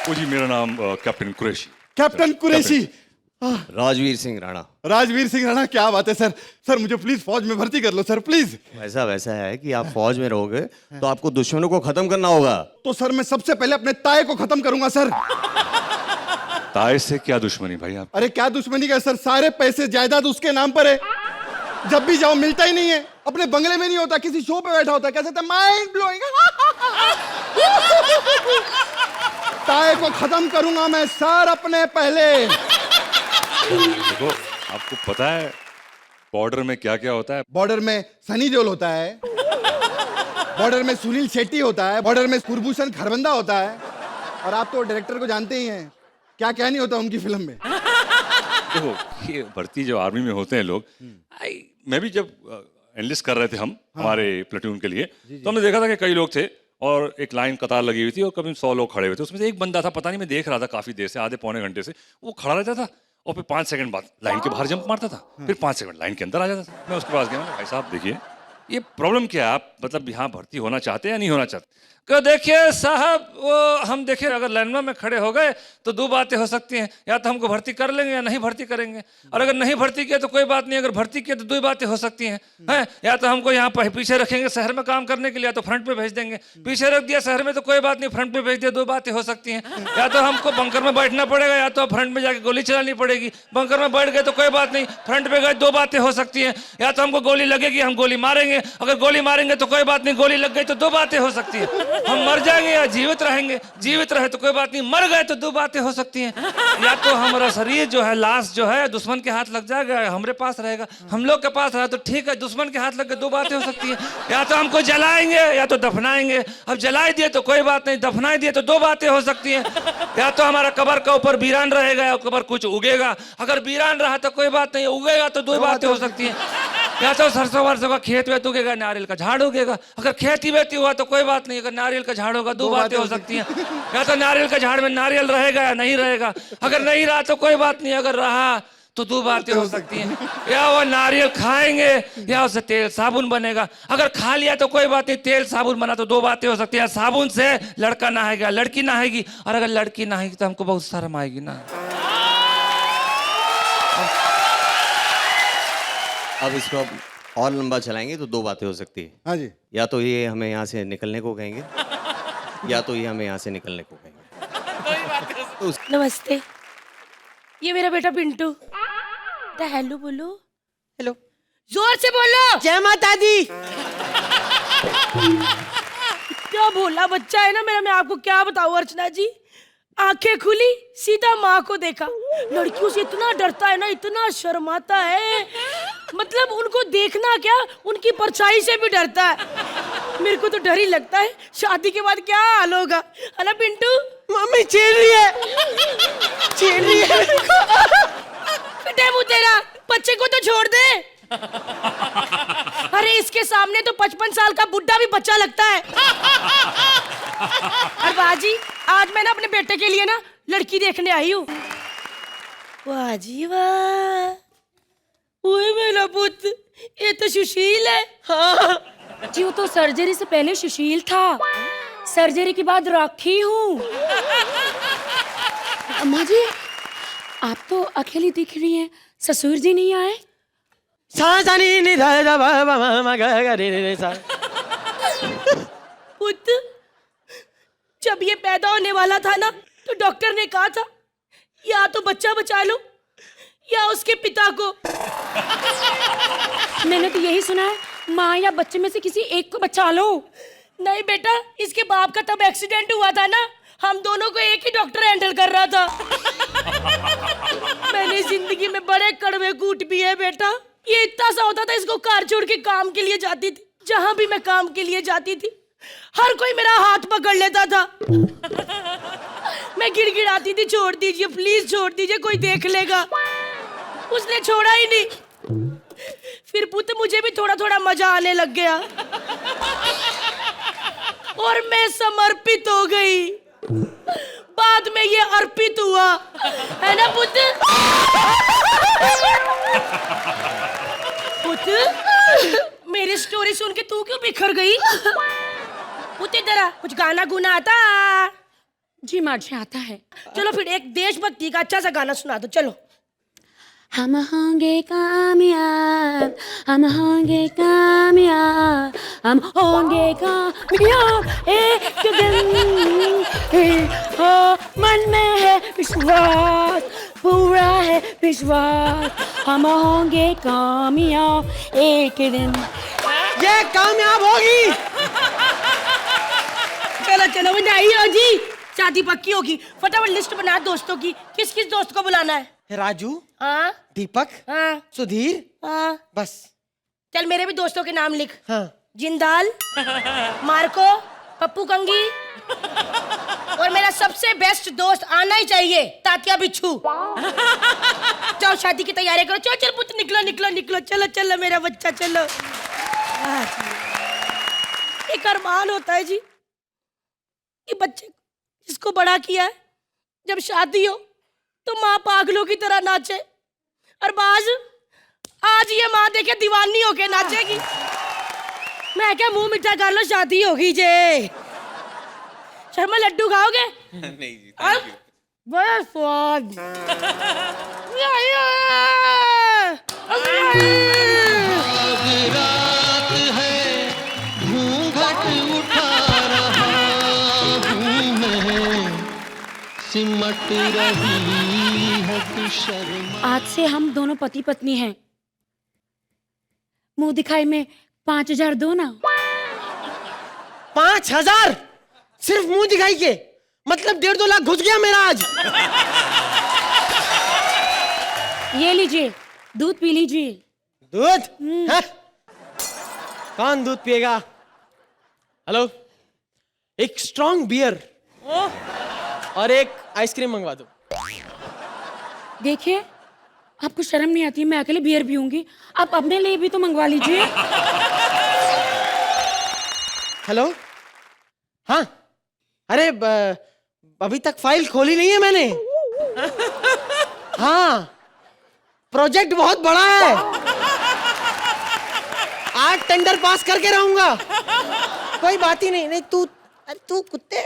ओ जी, मेरा नाम captain Qureshi. Captain Qureshi. Rajveer Singh Rana. Rajveer Singh Rana, क्या बात है सर। सर मुझे प्लीज फौज में भर्ती कर लो सर, प्लीज। वैसा है कि आप फौज में रहोगे तो आपको दुश्मनों को खत्म करना होगा। तो सर मैं सबसे पहले अपने ताए को खत्म करूंगा सर। ताए से क्या दुश्मनी भाई आप? अरे क्या दुश्मनी का सर, सारे पैसे जायदाद उसके नाम पर है। जब भी जाओ मिलता ही नहीं है, अपने बंगले में नहीं होता, किसी शो पे बैठा होता है। कैसे माइंड ब्लोइंग। ताए को खत्म करूंगा मैं सर अपने पहले। देखो, आपको पता है बॉर्डर में क्या क्या होता है? बॉर्डर में सनी देओल होता है, बॉर्डर में सुनील शेट्टी होता है, बॉर्डर में कुलभूषण खरबंदा होता है, और आप तो डायरेक्टर को जानते ही हैं, क्या नहीं होता उनकी फिल्म में। देखो, ये भर्ती जो आर्मी में होते हैं लोग, मैं भी जब एनलिस्ट कर रहे थे हम हमारे प्लेटून के लिए, तो हमने देखा था कि कई लोग थे और एक लाइन कतार लगी हुई थी और कभी 100 लोग खड़े हुए थे। उसमें से एक बंदा था, पता नहीं, मैं देख रहा था काफी देर से, आधे पौने घंटे से, वो खड़ा रहता था और फिर 5 सेकंड बाद लाइन के बाहर जंप मारता था, फिर 5 सेकंड लाइन के अंदर आ जाता था। मैं उसके पास गया, मैंने भाई साहब देखिए ये प्रॉब्लम क्या है, आप मतलब यहाँ भर्ती होना चाहते हैं या नहीं होना चाहते? कहा देखिए साहब, वो हम देखिए अगर लाइन में खड़े हो गए तो दो बातें हो सकती हैं, या तो हमको भर्ती कर लेंगे या नहीं भर्ती करेंगे, और अगर नहीं भर्ती किया तो कोई बात नहीं, अगर भर्ती किया तो दो बातें हो सकती हैं, हैं? या तो हमको यहाँ पीछे रखेंगे शहर में काम करने के लिए, या तो फ्रंट पे भेज देंगे। पीछे रख दिया शहर में तो कोई बात नहीं, फ्रंट पे भेज दिया, दो बातें हो सकती हैं। या तो हमको बंकर में बैठना पड़ेगा, या तो फ्रंट में जाके गोली चलानी पड़ेगी। बंकर में बैठ गए तो कोई बात नहीं, फ्रंट पे गए, दो बातें हो सकती हैं। या तो हमको गोली लगेगी, हम गोली मारेंगे, अगर गोली मारेंगे तो कोई बात नहीं, गोली लग गई तो दो बातें हो सकती है। हम मर जाएंगे या जीवित रहेंगे, जीवित रहे तो कोई बात नहीं, मर गए तो दो बातें हो सकती हैं। या तो हमारा शरीर जो है, लाश जो है, दुश्मन के हाथ लग जाएगा, हमारे पास रहेगा, हम लोग के पास रहा तो ठीक है, दुश्मन के हाथ लग गए, दो बातें हो सकती हैं। या तो हमको जलाएंगे या तो दफनाएंगे, अब जला दिए तो कोई बात नहीं, दफनाई दिए तो दो बातें हो सकती हैं। या तो हमारा कब्र का ऊपर वीरान रहेगा या कब्र कुछ उगेगा, अगर वीरान रहा तो कोई बात नहीं, उगेगा तो दो बातें हो सकती हैं। या तो सरसों वरसों का खेत वेत उगेगा, नारियल का झाड़ उगेगा, अगर खेती वेती हुआ तो कोई बात नहीं, अगर नारियल का झाड़ होगा, दो बातें हो सकती हैं। या तो नारियल का झाड़ में नारियल रहेगा या नहीं रहेगा, अगर नहीं रहा तो कोई बात नहीं, अगर रहा तो दो बातें हो सकती हैं। या वो नारियल खाएंगे या उससे तेल साबुन बनेगा, अगर खा लिया तो कोई बात नहीं, तेल साबुन बना तो दो बातें हो सकती हैं। साबुन से लड़का नहाएगा, लड़की नहाएगी, और अगर लड़की नहाएगी तो हमको बहुत शर्म आएगी ना। अब इसको और लंबा चलाएंगे तो दो बातें हो सकती है। हाँ जी। या तो ये हमें यहाँ से निकलने को कहेंगे, या तो ये हमें यहाँ से निकलने को कहेंगे। नमस्ते, ये मेरा बेटा पिंटू। हेलो बोलो। हेलो, जोर से बोलो। जय माता दी। क्या भोला बच्चा है ना मेरा, मैं आपको क्या बताऊं अर्चना जी। आंखें खुली, सीधा माँ को देखा। लड़कियों से इतना डरता है ना, इतना शर्माता है, मतलब उनको देखना क्या, उनकी परछाई से भी डरता है। मेरे को तो डर ही लगता है, शादी के बाद क्या हाल होगा, है ना पिंटू? मम्मी छेड़ रही है, छेड़ रही है। बेटे मुँह तेरा, बच्चे को तो छोड़ दे। अरे इसके सामने तो 55 साल का बुड्ढा भी बच्चा लगता है। और बाजी, आज मैं ना अपने बेटे के लिए ना लड़की देखने आई हूँ। वाह जी वाह, ओए मेरा पुत्र, ये तो सुशील है। हाँ जी, वो तो सर्जरी से पहले सुशील था, सर्जरी के बाद राखी हूँ। अम्मा जी, आप तो अकेली दिख रही हैं, ससुर जी नहीं आए? पुत्र, जब ये पैदा होने वाला था ना, तो डॉक्टर ने कहा था या तो बच्चा बचा लो या उसके पिता को। मैंने तो यही सुना है, माँ या बच्चे में से किसी एक को बचा लो। नहीं बेटा, इसके बाप का तब एक्सीडेंट हुआ था ना, हम दोनों को एक ही डॉक्टर हैंडल कर रहा था। मैंने जिंदगी में बड़े कड़वे कूट भी है बेटा। ये इतना सा होता था, इसको कार छोड़ के काम के लिए जाती थी, जहां भी मैं काम के लिए जाती थी हर कोई मेरा हाथ पकड़ लेता था। मैं गिड़गिड़ाती थी, छोड़ दीजिए प्लीज, छोड़ दीजिए, कोई देख लेगा। उसने छोड़ा ही नहीं। फिर पुत्र, मुझे भी थोड़ा थोड़ा मजा आने लग गया और मैं समर्पित हो गई। बाद में ये अर्पित हुआ, है ना पुत्र? पुत्र, मेरी स्टोरी सुन के तू क्यों बिखर गई? पुत्र, तेरा कुछ गाना गुना आता? जी माँ जी आता है। चलो फिर एक देशभक्ति का अच्छा सा गाना सुना दो, चलो। हम होंगे कामयाब, हम होंगे कामयाब, हम होंगे कामयाब एक दिन। हो मन में है विश्वास, पूरा है विश्वास, हम होंगे कामयाब एक दिन। ये कामयाब होगी। चलो चलो बधाई जी, शादी पक्की होगी। फटाफट लिस्ट बना दोस्तों की, किस किस दोस्त को बुलाना है। राजू, हाँ दीपक, हाँ सुधीर, हाँ। बस। चल मेरे भी दोस्तों के नाम लिख। हाँ। जिंदाल, मार्को, पप्पू कंगी और मेरा सबसे बेस्ट दोस्त आना ही चाहिए, तात्या बिच्छू। जाओ शादी की तैयारी करो, चलो चल पुत्र, निकलो निकलो निकलो, चलो चलो मेरा बच्चा चलो। एक अरमान होता है जी कि बच्चे जिसको बड़ा किया है, जब शादी हो तो माँ पागलों की तरह नाचे, और बाज आज ये माँ देखे दीवानी होके नाचेगी। मैं क्या मुंह मीठा कर लो, शादी होगी जे। शर्मा लड्डू खाओगे? नहीं जी, अब बड़ा स्वाद। सिमट रही है तू शर्मा। आज से हम दोनों पति पत्नी हैं। मुंह दिखाई में 5,000 दो ना। 5,000 सिर्फ मुंह दिखाई के? मतलब 1.5-2 लाख घुस गया मेरा आज। ये लीजिए, दूध पी लीजिए। दूध? हैं? कौन दूध पिएगा? हेलो, एक स्ट्रॉन्ग बियर और एक आइसक्रीम मंगवा दो। देखिए, आपको शर्म नहीं आती? मैं अकेले बियर पीऊंगी, आप अपने लिए भी तो मंगवा लीजिए। हेलो, हाँ, अरे अभी तक फाइल खोली नहीं है मैंने। हाँ, प्रोजेक्ट बहुत बड़ा है, आज टेंडर पास करके रहूंगा। कोई बात ही नहीं। नहीं तू कुत्ते।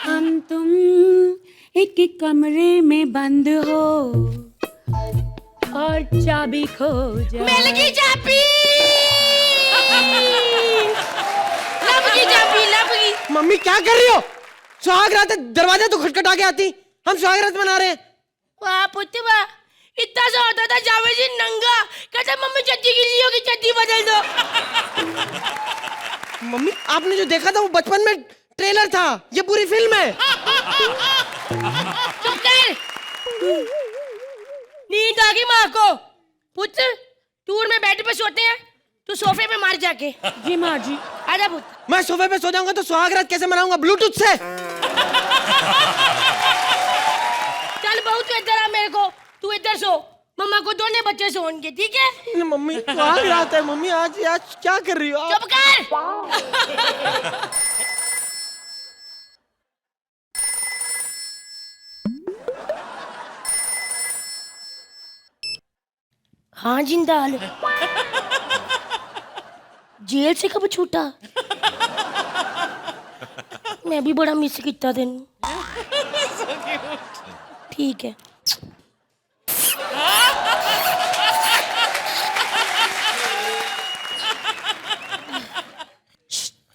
हम तुम एक कमरे में बंद हो और चाबी खो जाए। मिल गई चाबी, लब की चाबी, लब की। मम्मी क्या कर रही हो? सुहाग रात है, दरवाजा तो खटखटा के आती। हम सुहाग रात मना रहे हैं। वाह पुत्र वाह, इतना सा होता था जावेद जी नंगा, कहता मम्मी चड्डी गिल्ली होगी, चड्डी बदल दो। मम्मी, आपने जो देखा था वो बचपन में ट्रेलर था, ये पूरी फिल्म है। चुप कर, नींद आ गई माँ को। पुत्र, टूर में बेड पे सोते हैं, तू सोफे पे मार जाके। जी माँ जी। आजा पुत्र। मैं सोफे पे सो जाऊंगा तो सुहाग रात कैसे मनाऊंगा? ब्लूटूथ से। चल बहू तू इधर आ, मेरे को तू इधर सो, मम्मा को दोनों बच्चे सोएंगे, ठीक है? मम्मी सुहाग रात है मम्मी, आज क्या कर रही हो आप? चुप कर। हाँ जिंदाल, जेल से कब छूटा? मैं भी बड़ा मिस किया तेन। ठीक है।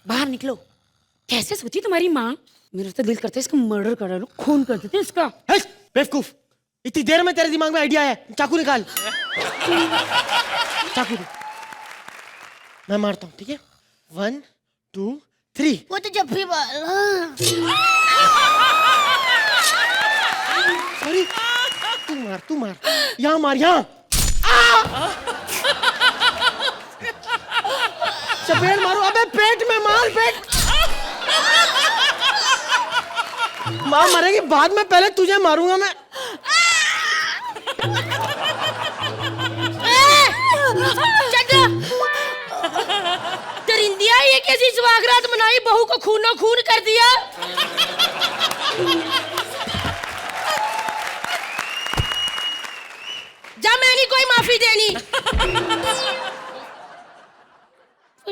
बाहर निकलो। कैसे सोची तुम्हारी माँ? मेरा तो दिल करता है इसका मर्डर करा लो, खून कर देते इसका। बेवकूफ, इतनी देर में तेरे दिमाग में आइडिया है? चाकू निकाल। चाकू दे, मैं मारता हूँ, ठीक है? 1 2 3। वो तो जब भी सॉरी, तू मार, यहाँ मार, यहाँ। चपेट मारो। अबे पेट में मार, पेट। माँ मरेगी बाद में, पहले तुझे मारूंगा मैं। दरिंदिया, ये कैसी सुहागरात मनाई, बहू को खूनो खून कर दिया। जा, मैं नहीं कोई माफी देनी।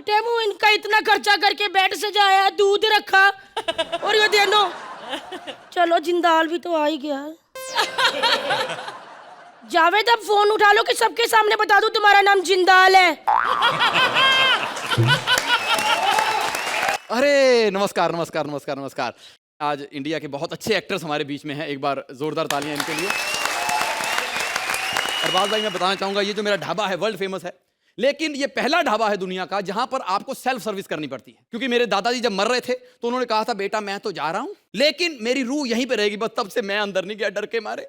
टेमू, इनका इतना खर्चा करके बेड सजाया, दूध रखा, और ये चलो जिंदाल भी तो आ ही गया। जावेद अब फोन उठा लो कि सबके सामने बता दूं तुम्हारा नाम जिंदाल है। अरे नमस्कार नमस्कार नमस्कार नमस्कार। आज इंडिया के बहुत अच्छे एक्टर्स हमारे बीच में हैं, एक बार जोरदार तालियां इनके लिए। अरबाज भाई मैं बताना चाहूंगा ये जो मेरा ढाबा है वर्ल्ड फेमस है, लेकिन ये पहला ढाबा है दुनिया का जहां पर आपको सेल्फ सर्विस करनी पड़ती है। क्योंकि मेरे दादाजी जब मर रहे थे तो उन्होंने कहा था बेटा मैं तो जा रहा हूं लेकिन मेरी रूह यहीं पे रहेगी, बस तब से मैं अंदर नहीं गया डर के मारे।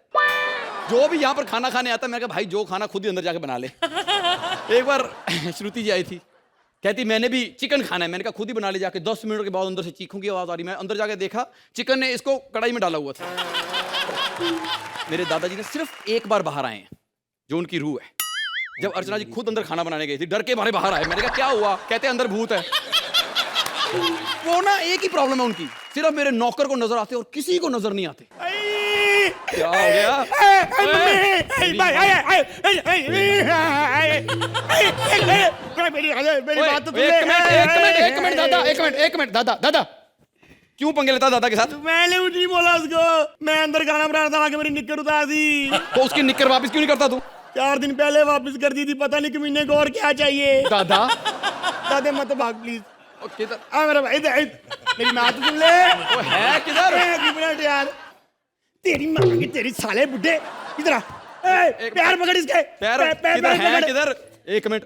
जो भी यहाँ पर खाना खाने आता मैंने कहा भाई जो खाना खुद ही अंदर जाके बना ले। एक बार श्रुति जी आई थी, कहती मैंने भी चिकन खाना है। मैंने कहा खुद ही बना ले जाके। 10 मिनट के बाद अंदर से चीखों की आवाज आ रही। मैं अंदर जाके देखा चिकन ने इसको कढ़ाई में डाला हुआ था। मेरे दादाजी ने सिर्फ एक बार बाहर आए हैं, जो उनकी रूह है। जब अर्चना जी खुद अंदर खाना बनाने गई थी डर के मारे बाहर आए। मैंने कहा क्या हुआ? कहते अंदर भूत है। वो ना एक ही प्रॉब्लम है उनकी, सिर्फ मेरे नौकर को नजर आते और किसी को नजर नहीं आते। क्या हो गया? एक मिनट दादा क्यों पंगे लेता दादा के साथ? मैंने कुछ नहीं बोला उसको, मैं अंदर खाना बना रहा था, आके मेरी निक्कर उतार दी। तो उसकी निक्कर वापस क्यों नहीं करता तू? 4 दिन पहले वापस कर दी थी, पता नहीं कमीने को और क्या चाहिए। दादा मत भाग प्लीज। किधर? मेरा भाई मेरी बात सुन ले। वो है किधर? एक मिनट यार, तेरी माँ की तेरी साले बुड्ढे इधर आ। पैर पकड़ इसके। पैर किधर है? किधर? एक मिनट।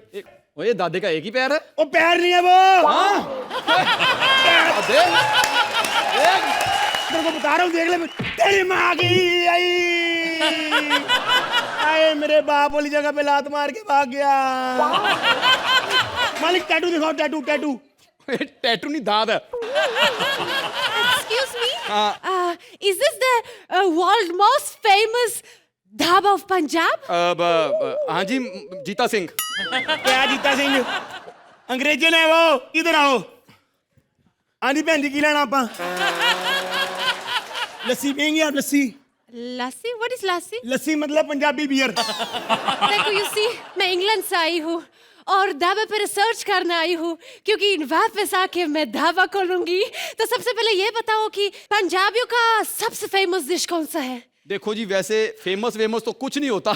ओए दादे का एक ही पैर है? वो पैर नहीं है वो। तेरे को बता रहा हूँ देख ले। तेरी माँ की आई मेरे बाप वाली जगह पे लात मार के भाग गया। मालिक टैटू दिखाओ, टैटू टैटू। टैटू नहीं दाद है। Excuse me? Is this the world most famous dhaba of Punjab? हाँ जी, जीता सिंह। क्या जीता सिंह? अंग्रेजन है वो। इधर आओ। आनी भैन जी की लेना आपा? लस्सी पियेंगे आप? लस्सी? Lassi? What is lassi? लस्सी मतलब पंजाबी बियर। देखो you see, मैं इंग्लैंड से आई हूँ और ढाबे पे रिसर्च करने आई हूँ क्योंकि वापस आके मैं ढाबा खोलूंगी। तो सबसे पहले ये बताओ कि पंजाबियों का सबसे फेमस डिश कौन सा है? देखो जी वैसे फेमस तो कुछ नहीं होता,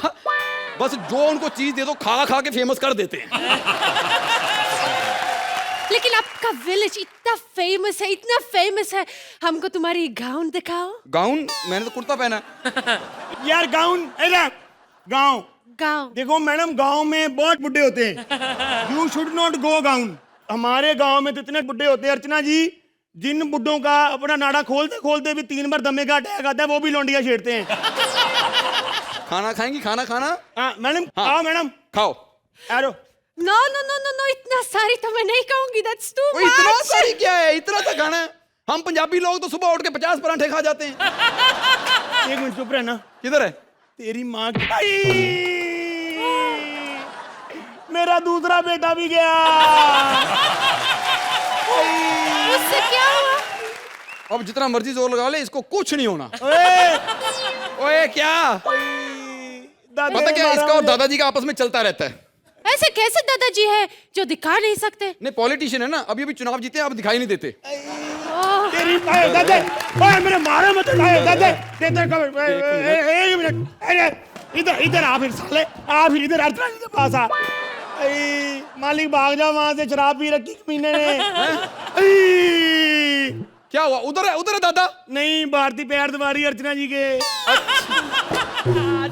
बस जो उनको चीज दे दो खा खा के फेमस कर देते हैं। लेकिन आपका विलेज इतना फेमस है, हमको तुम्हारी गाउन दिखाओ। गाउन? मैंने तो कुर्ता पहना। यार गाउन गाँव देखो मैडम, गांव में बहुत बुड्ढे होते हैं। You should not go gown. हमारे गांव में तो इतने बुड्ढे होते हैं अर्चना जी, जिन बुड्ढों का अपना नाड़ा खोलते भी 3 बार दमे का अटैक आता है, वो भी लौंडिया छेड़ते हैं। खाना खाएंगी? खाना? हाँ मैडम। हाँ मैडम खाओ। आरो। नो, इतना सारी तो मैं नहीं कहूंगी। That's too much. इतना सारी क्या है? इतना सा खाना है? हम पंजाबी लोग तो सुबह उठ के 50 परांठे खा जाते हैं। 1 मिनट चुप रहना। किधर है? तेरी माँ की। मेरा दूसरा बेटा भी गया। उससे क्या हुआ? अब जितना मर्जी जोर लगा ले, इसको कुछ नहीं होना। ओए क्या? पता क्या, इसका और दादाजी का आपस में चलता रहता है। ऐसे कैसे दादाजी है जो दिखा नहीं सकते? नहीं पॉलिटिशियन है ना, अभी चुनाव जीते हैं, अब दिखाई नहीं देते। तेरी दादा, ओए मेरे मारो मत दादा। एक मिनट, अरे इधर आ फिर साले, आ फिर इधर अर्चना जी के पास आ। मालिक भाग जा वहां से, शराब पी रखी कमीने ने। क्या हुआ? उधर है दादा। नहीं, भारतीय पैर दबारी अर्चना जी के।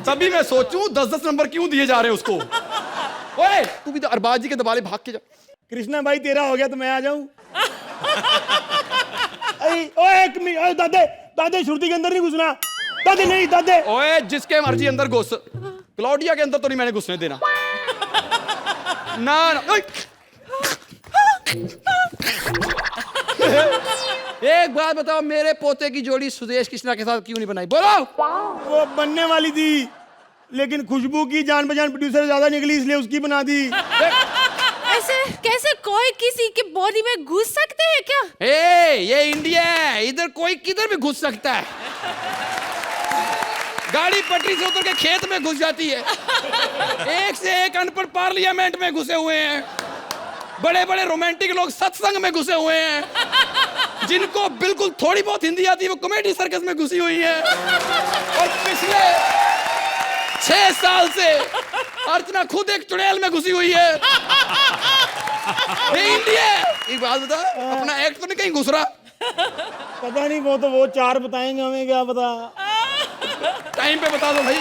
तभी मैं सोचूं 10-10 नंबर क्यों दिए जा रहे हैं उसको। ओए तू भी तो अरबाज जी के दबाले भाग के जा। कृष्णा भाई तेरा हो गया तो मैं आ जाऊं? ओए एक मिनट दादे श्रुति के अंदर नहीं घुसना। दादे नहीं दादे। ओए जिसके मर्जी अंदर घुस, क्लॉडिया के अंदर तो नहीं मैंने घुसने देना। ना एक बात बताओ, मेरे पोते की जोड़ी सुदेश कृष्णा के साथ क्यों नहीं बनाई? बोलो। वो बनने वाली थी, लेकिन खुशबू की जान पहचान प्रोड्यूसर ज्यादा निकली, इसलिए उसकी बना दी। ऐसे कैसे कोई किसी की बॉडी में घुस सकते हैं क्या? ये इंडिया है, इधर कोई किधर भी घुस सकता है। गाड़ी पटरी से उतर के खेत में घुस जाती है। एक से एक अनपढ़ पार्लियामेंट में घुसे हुए हैं, बड़े बड़े रोमांटिक लोग सत्संग में घुसे हुए हैं, जिनको बिल्कुल थोड़ी बहुत हिंदी आती है वो कॉमेडी सर्कस में घुसी हुई है और पिछले 6 साल से अर्चना खुद एक चुड़ैल में घुसी हुई है। ये इंडिया है। एक बात बता, अपना एक्ट तो नहीं कहीं घुस रहा? पता नहीं, वो तो वो 4 बताएंगे, हमें क्या पता। टाइम पे बता दो भाई।